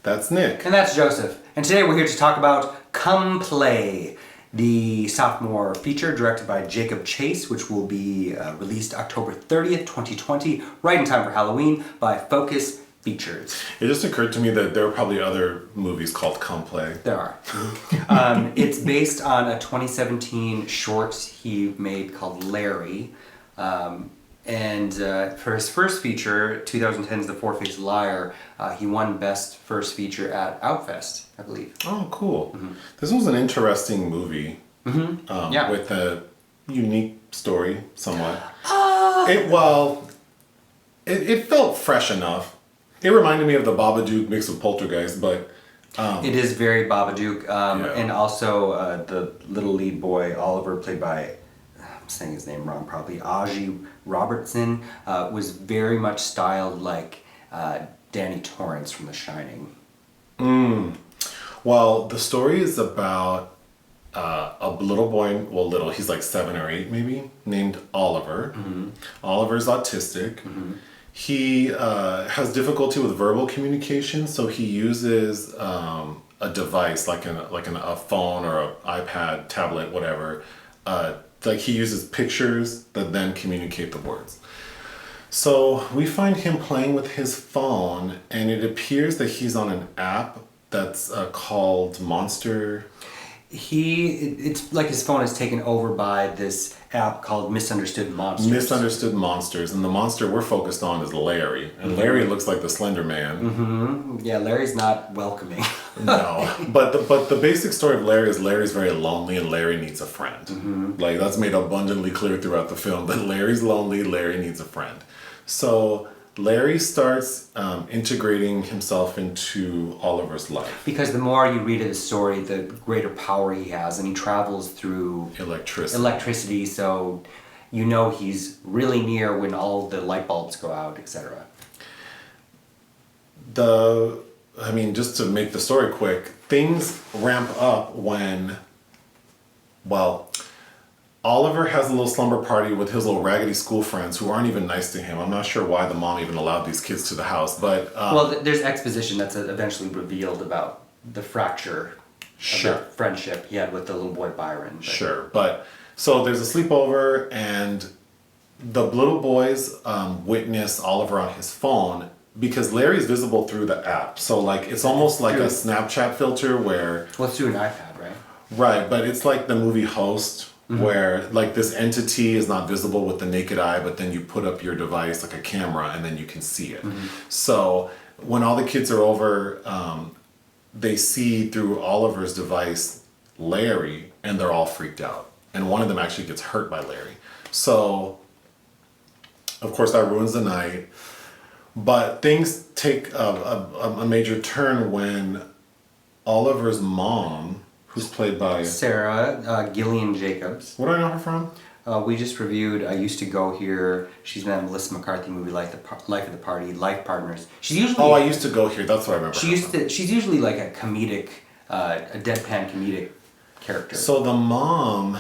That's Nick. And that's Joseph. And today we're here to talk about Come Play, the sophomore feature directed by Jacob Chase, which will be released October 30th, 2020, right in time for Halloween, by Focus Features. It just occurred to me that there are probably other movies called Come Play. There are. It's based on a 2017 short he made called Larry. And for his first feature, 2010's The Four-Faced Liar, he won Best First Feature at Outfest, I believe. Oh, cool. Mm-hmm. This was an interesting movie with a unique story, somewhat. It felt fresh enough. It reminded me of the Babadook mixed with Poltergeist, but... it is very Babadook, and also the little lead boy, Oliver, played by... I'm saying his name wrong probably, Azhy Robertson, was very much styled like Danny Torrance from The Shining. Well, the story is about a little boy, he's like 7 or 8 maybe, named Oliver. Mm-hmm. Oliver's autistic. Mm-hmm. He has difficulty with verbal communication, so he uses a device like a phone or an iPad, tablet, whatever. Like he uses pictures that then communicate the words. So we find him playing with his phone, and it appears that he's on an app that's called Monster. It's like his phone is taken over by this app called Misunderstood Monsters. Misunderstood Monsters, and the monster we're focused on is Larry. And Larry looks like the Slender Man. Mm-hmm. Yeah, Larry's not welcoming. No, but the basic story of Larry is Larry's very lonely and Larry needs a friend. Mm-hmm. Like that's made abundantly clear throughout the film that Larry's lonely, Larry needs a friend. So Larry starts integrating himself into Oliver's life. Because the more you read of the story, the greater power he has, and he travels through electricity, so you know he's really near when all the light bulbs go out, etc. Just to make the story quick, things ramp up when, Oliver has a little slumber party with his little raggedy school friends who aren't even nice to him. I'm not sure why the mom even allowed these kids to the house, but... there's exposition that's eventually revealed about the fracture of that friendship he had with the little boy Bryon. Sure, but... So there's a sleepover, and the little boys witness Oliver on his phone because Larry's visible through the app. So, it's almost like a Snapchat filter where... Well, it's through an iPad, right? Right, but it's like the movie Host... Mm-hmm. Where this entity is not visible with the naked eye, but then you put up your device like a camera and then you can see it. Mm-hmm. So when all the kids are over, they see through Oliver's device Larry, and they're all freaked out. And one of them actually gets hurt by Larry. So of course that ruins the night. But things take a major turn when Oliver's mom, who's played by... Sarah, Gillian Jacobs. Where do I know her from? We just reviewed I Used to Go Here. She's been in a Melissa McCarthy movie like Life of the Party, Life Partners. She's usually... I Used to Go Here. That's what I remember. She's usually like a comedic, a deadpan comedic character. So the mom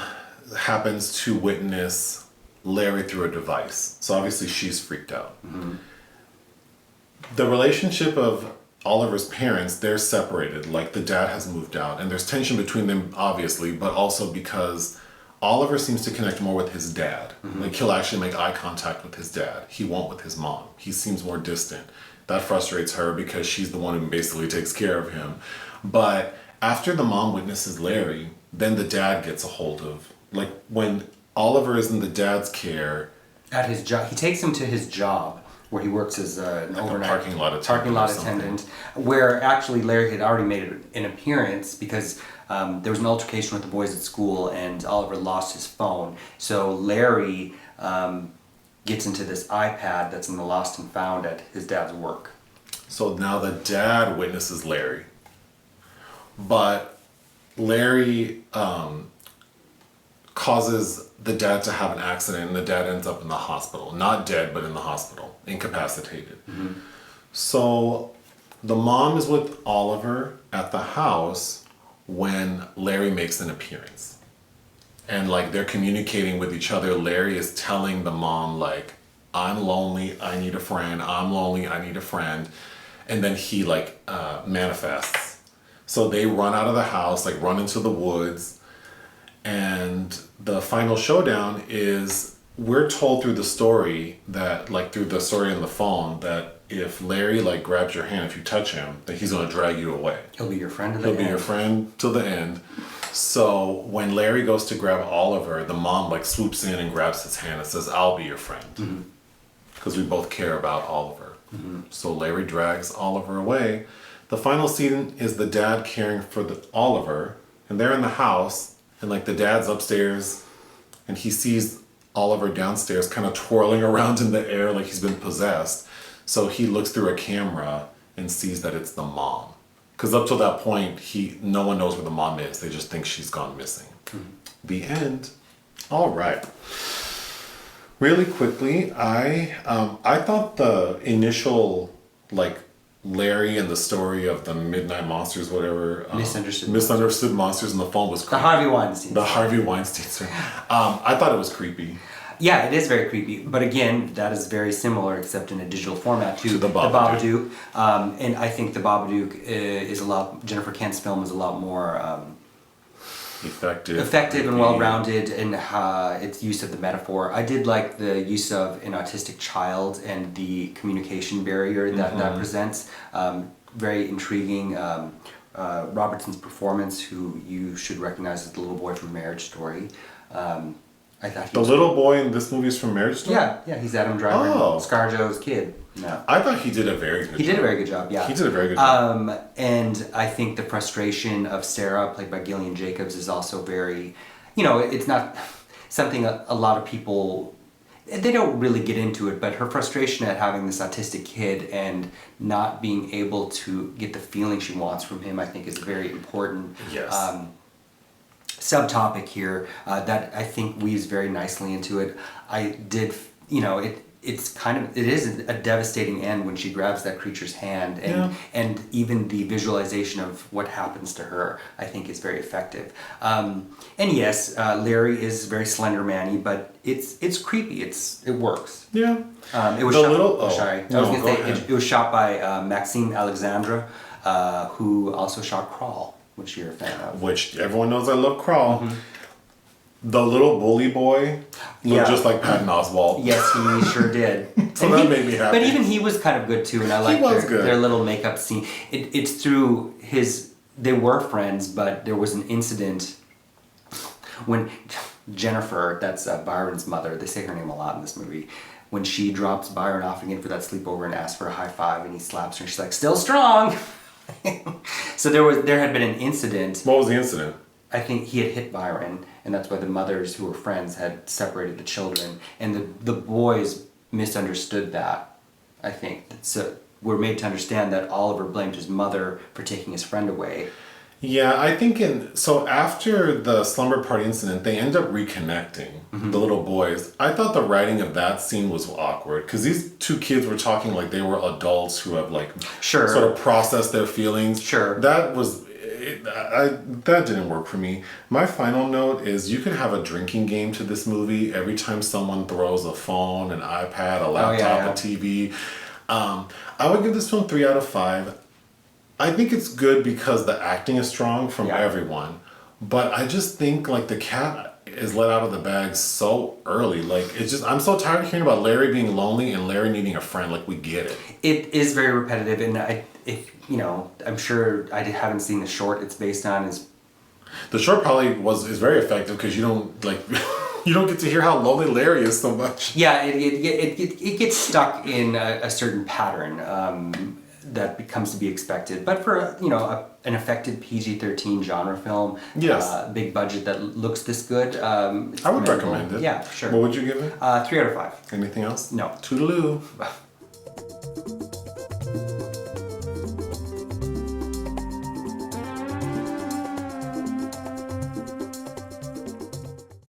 happens to witness Larry through a device. So obviously she's freaked out. Mm-hmm. The relationship of Oliver's parents, they're separated, the dad has moved out, and there's tension between them, obviously, but also because Oliver seems to connect more with his dad. Mm-hmm. He'll actually make eye contact with his dad. He won't with his mom. He seems more distant. That frustrates her because she's the one who basically takes care of him. But after the mom witnesses Larry, then the dad gets a hold of, when Oliver is in the dad's care... At his job. He takes him to his job, where he works as an overnight parking lot attendant, where actually Larry had already made an appearance because there was an altercation with the boys at school and Oliver lost his phone. So Larry gets into this iPad that's in the lost and found at his dad's work. So now the dad witnesses Larry, but Larry causes the dad to have an accident, and the dad ends up in the hospital. Not dead, but in the hospital, incapacitated. Mm-hmm. So the mom is with Oliver at the house when Larry makes an appearance. And they're communicating with each other. Larry is telling the mom, I'm lonely, I need a friend. I'm lonely, I need a friend. and then he like manifests. So they run out of the house, like run into the woods, and the final showdown is, we're told through the story that, like through the story on the phone, that if Larry like grabs your hand, if you touch him, then he's gonna drag you away. He'll be your friend to the end. He'll be your friend till the end. So when Larry goes to grab Oliver, the mom like swoops in and grabs his hand and says, "I'll be your friend," because we both care about Oliver. So Larry drags Oliver away. The final scene is the dad caring for the Oliver, and they're in the house, and like the dad's upstairs, and he sees Oliver downstairs kind of twirling around in the air like he's been possessed. So he looks through a camera and sees that it's the mom. Because up till that point, no one knows where the mom is. They just think she's gone missing. The end. All right. Really quickly, I thought the initial like Larry and the story of the Midnight Monsters, whatever, misunderstood monsters in the phone was creepy. The Harvey Weinstein. The Harvey Weinstein story. I thought it was creepy. Yeah, it is very creepy. But again, that is very similar, except in a digital format to the Babadook. And I think the Babadook is Jennifer Kent's film is a lot more effective and well-rounded in its use of the metaphor. I did like the use of an autistic child and the communication barrier that presents. Very intriguing. Robertson's performance, who you should recognize as the little boy from Marriage Story. I thought the little boy in this movie is from Marriage Story? Yeah, he's Adam Driver, ScarJo's kid. No. I thought he did a very good job. He did a very good job, yeah. He did a very good job. And I think the frustration of Sarah, played by Gillian Jacobs, is also very, it's not something a lot of people, they don't really get into it, but her frustration at having this autistic kid and not being able to get the feeling she wants from him, I think is very important. Yes. Subtopic here that I think weaves very nicely into it. I did, it is a devastating end when she grabs that creature's hand, and even the visualization of what happens to her, I think, is very effective. And yes, Larry is very Slender Man-y, but it's creepy. It works. Yeah. It was it was shot by Maxime Alexandre, who also shot Crawl, which you're a fan of. Which everyone knows I love Crawl. The little bully boy looked just like Patton Oswalt. Yes, he sure did. So that made me happy. But even he was kind of good too, and I liked their little makeup scene. It's through they were friends, but there was an incident when Jennifer, that's Byron's mother, they say her name a lot in this movie, when she drops Byron off again for that sleepover and asks for a high five, and he slaps her, and she's like, "Still strong." So there had been an incident. What was the incident? I think he had hit Byron, and that's why the mothers who were friends had separated the children, and the boys misunderstood that, I think. So we're made to understand that Oliver blamed his mother for taking his friend away. Yeah, I think so after the slumber party incident, they end up reconnecting, the little boys. I thought the writing of that scene was awkward, because these two kids were talking like they were adults who have like sort of processed their feelings. Sure. That didn't work for me. My final note is you could have a drinking game to this movie every time someone throws a phone, an iPad, a laptop, a TV. I would give this film 3 out of 5. I think it's good because the acting is strong from everyone, but I just think like the cat is let out of the bag so early. Like I'm so tired of hearing about Larry being lonely and Larry needing a friend. Like, we get it. It is very repetitive, and I'm sure I haven't seen the short it's based on. The short probably is very effective because you don't you don't get to hear how lonely Larry is so much. Yeah, it gets stuck in a certain pattern. That becomes to be expected, but for an effective PG-13 genre film, big budget that looks this good, I would recommend it. Yeah, sure. What would you give it? 3 out of 5. Anything else? No. Toodaloo.